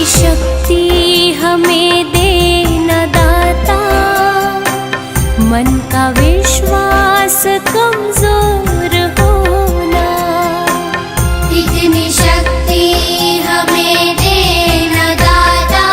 शक्ति हमें देना दाता, मन का विश्वास कमजोर होना। इतनी शक्ति हमें देना दाता,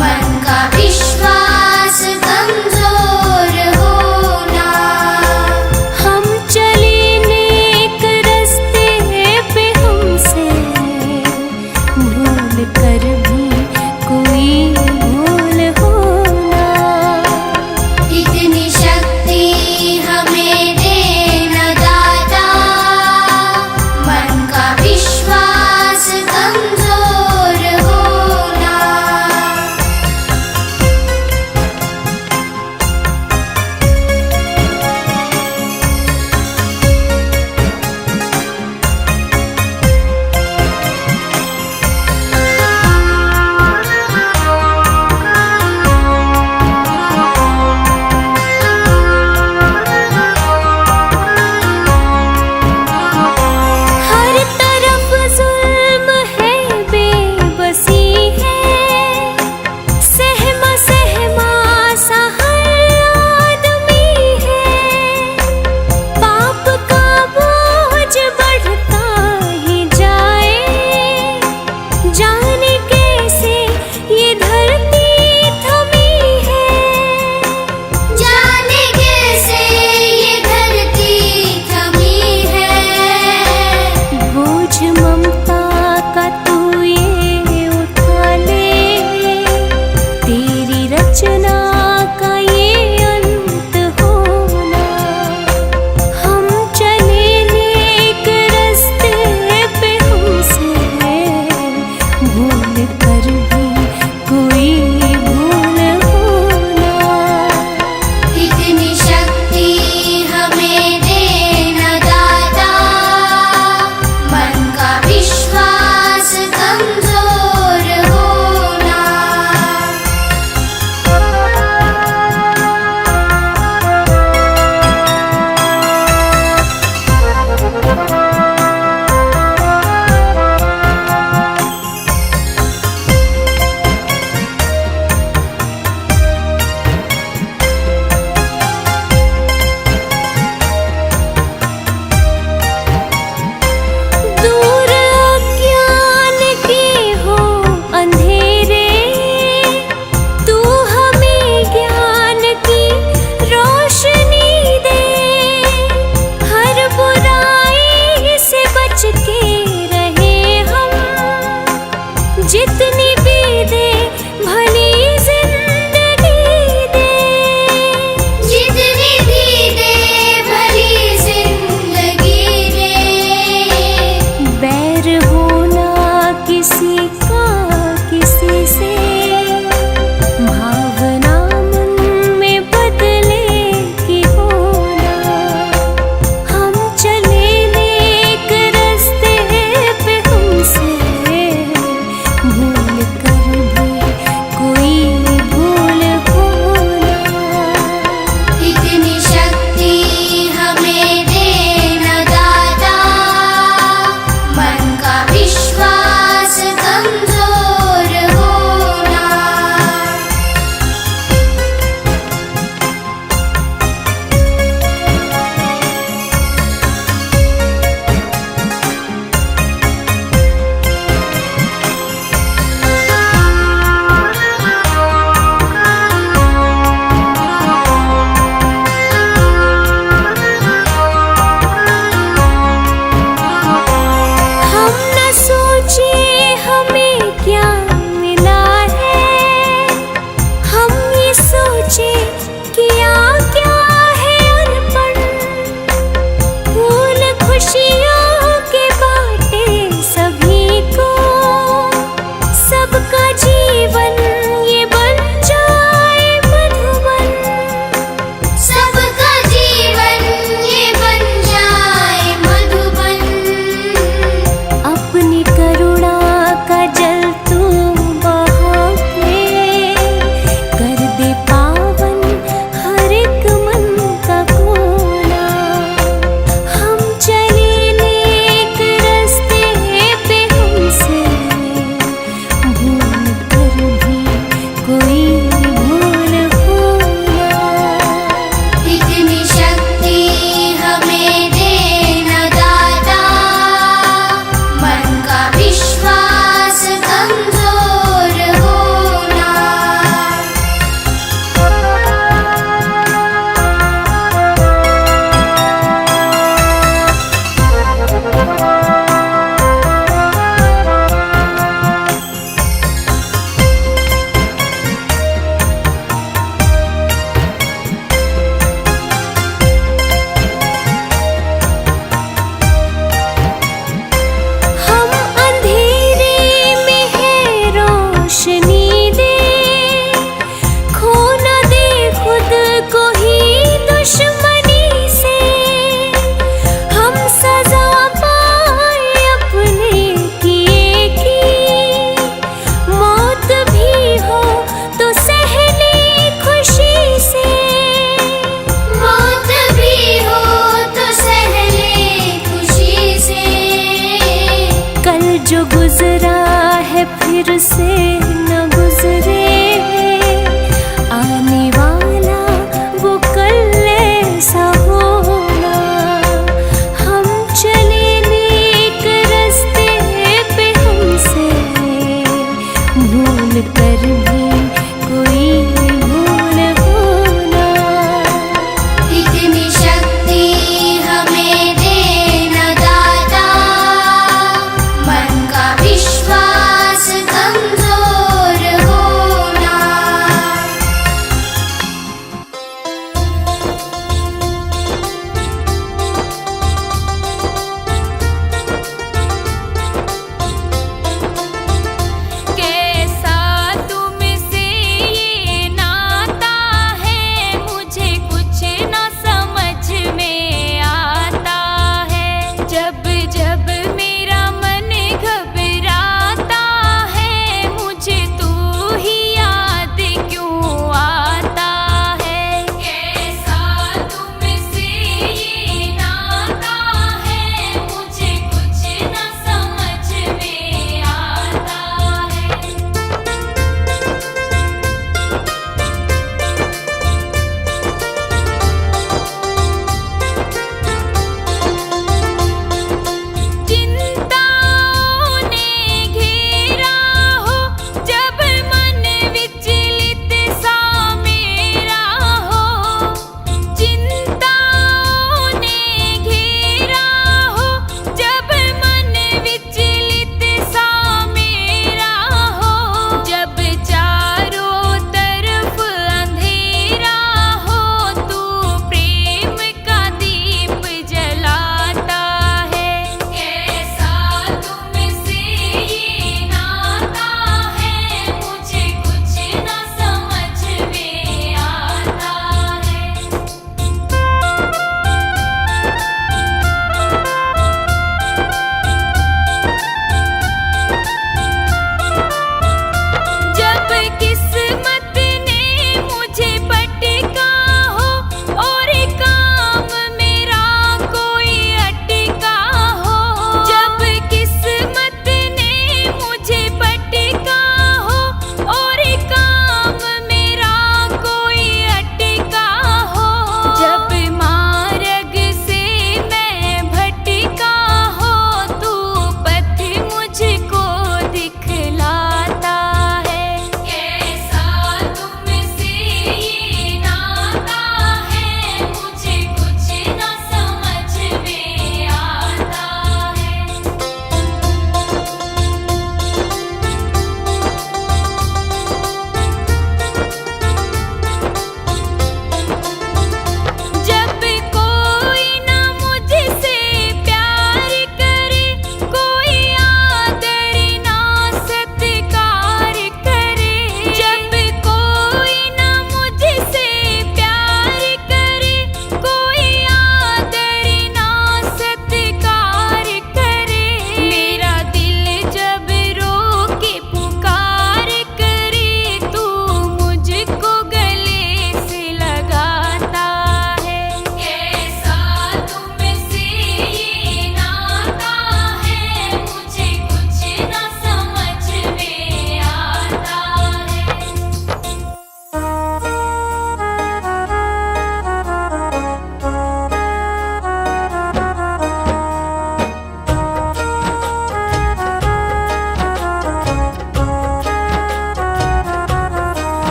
मन का विश्वास कमजोर होना। हम चले नेक रास्ते पे, हमसे भूल कर भी कोई भूल होना। इतनी शक्ति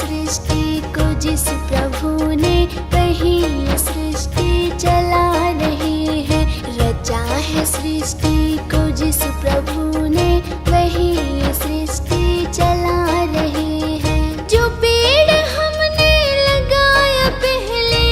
सृष्टि को जिस प्रभु ने, वही ये सृष्टि चला रहे हैं। रचा है सृष्टि को जिस प्रभु ने, वही ये सृष्टि चला रहे हैं। जो पेड़ हमने लगाया पहले,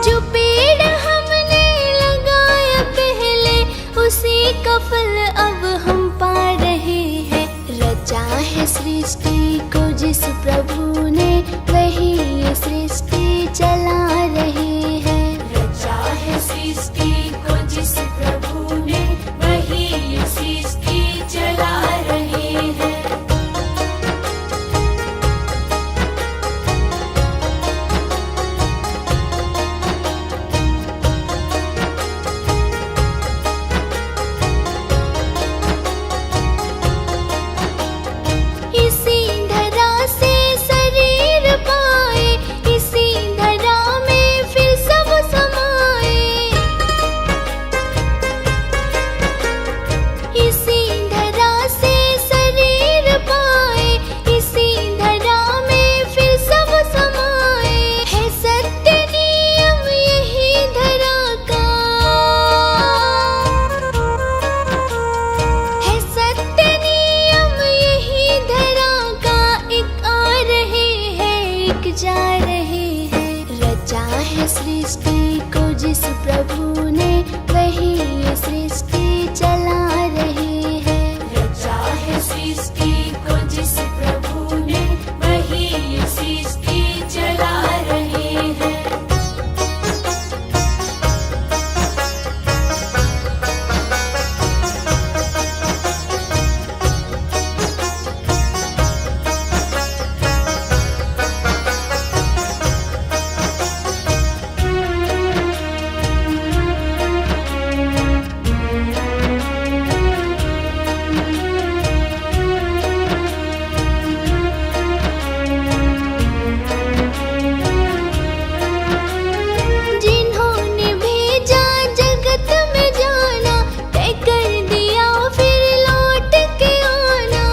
जो पेड़ हमने लगाया पहले, उसी का फल अब हम पा रहे हैं। रचा है सृष्टि को जिस प्रभु ने, वही ये सृष्टि चला रहे हैं। रचा है सृष्टि को जिस प्रभु ने, वही ये सृष्टि चला रहे हैं। इसी धरा से शरीर पाए, इसी धरा में फिर सब समाए। इसी धरा से शरीर पाए, इसी धरा में फिर सब समाए। है सत्य नियम यही धरा का, है सत्य नियम यही धरा का। एक आ रहे हैं, एक जा रहे हैं। रचा है सृष्टि को जिस प्रभु ने, वही ये सृष्टि चला रहे हैं। रचा है सृष्टि को जिस प्रभु ने, वही ये सृष्टि चला रहे हैं। जिन्होंने भेजा जगत में जाना, तय कर दिया फिर लौट के आना।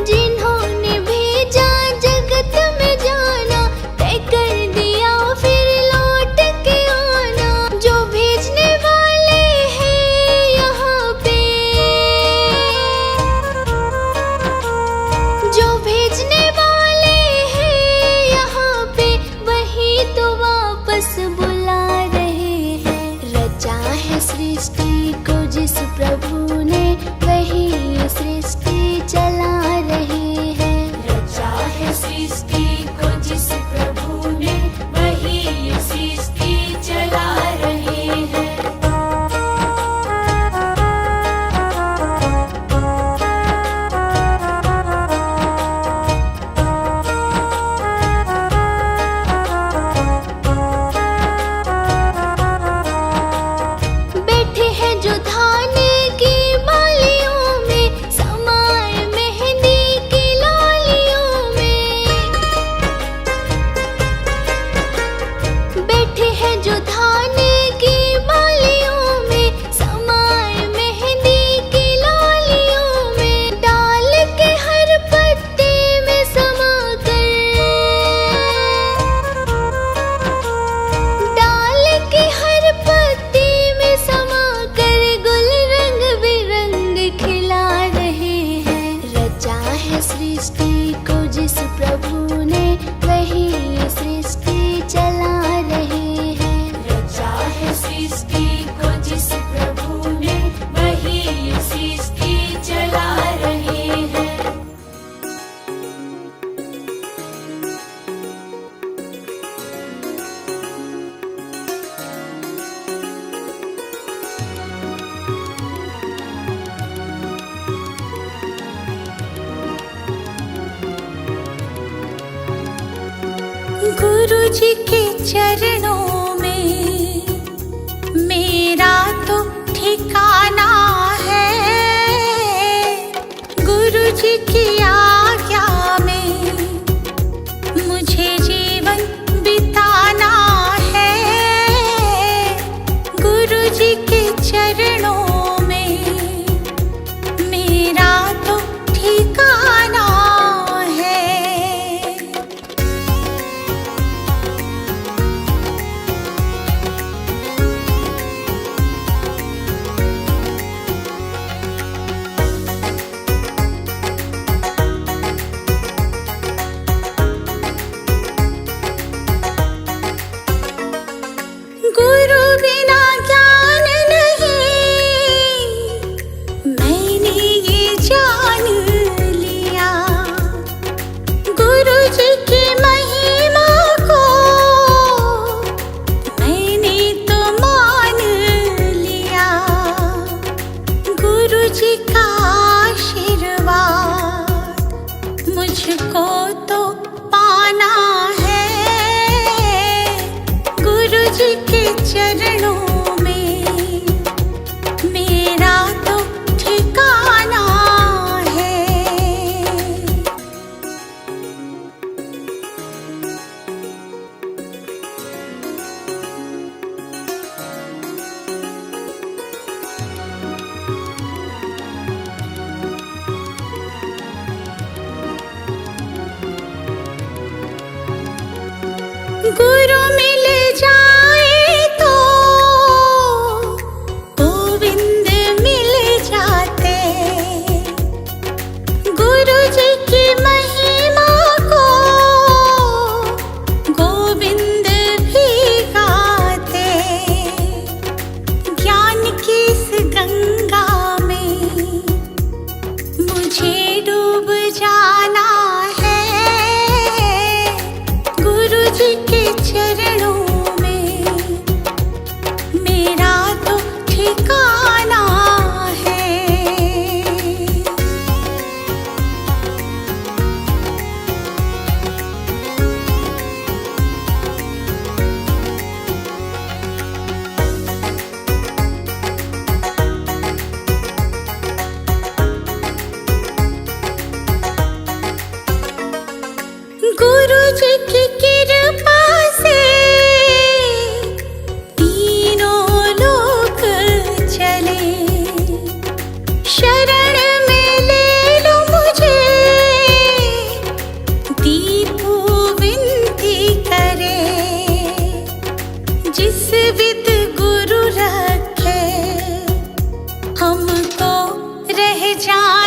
जिन्होंने भेजा जगत में जाना, तय कर दिया फिर लौट के आना। जो भेजने वाले हैं यहाँ पे, जो भेजने वाले हैं यहाँ पे, वही तो वापस बुला रहे हैं। रचा है सृष्टि को जिस प्रभु ने, वही ये सृष्टि चला रहे हैं। रचा है सृष्टि को जिस प्रभु ने, वही ये सृष्टि चला रहे हैं। बैठे हैं जो धान की बालियों में, समाए मेहंदी की लालियों में। बैठे हैं जो धान की बालियों में, समाए मेहंदी की लालियों में। डाल के हर पत्ते में समाकर, डाल के हर पत्ते में समाकर, गुल रंग बिरंग खिला रहे हैं। रचा है सृष्टि को जिस प्रभु ने, वही ये सृष्टि चला रहे हैं। रचा है सृष्टि को जिस प्रभु ने, वही ये सृष्टि चला रहे हैं। गुरु जी के चरणों में मेरा तो ठिकाना है। गुरु जी की आज्ञा में मुझे जीवन बिताना है। गुरु जी के चरणों में जी का आशीर्वाद मुझको तो पाना है। गुरु जी के चरणों में मेरा तो ठिकाना है। गुरु मिल जाए तो गोविंद मिल जाते। गुरु जी की महिमा को गोविंद भी गाते। ज्ञान की इस गंगा में मुझे डूब जाना है। गुरु जी के चरणों में मेरा तो ठिकाना है। गुरु जी की कृपा से तीनों लोक चले। शरण में ले लो मुझे, दीपू विनती करे। जिस विद गुरु रखे हमको रह जाए।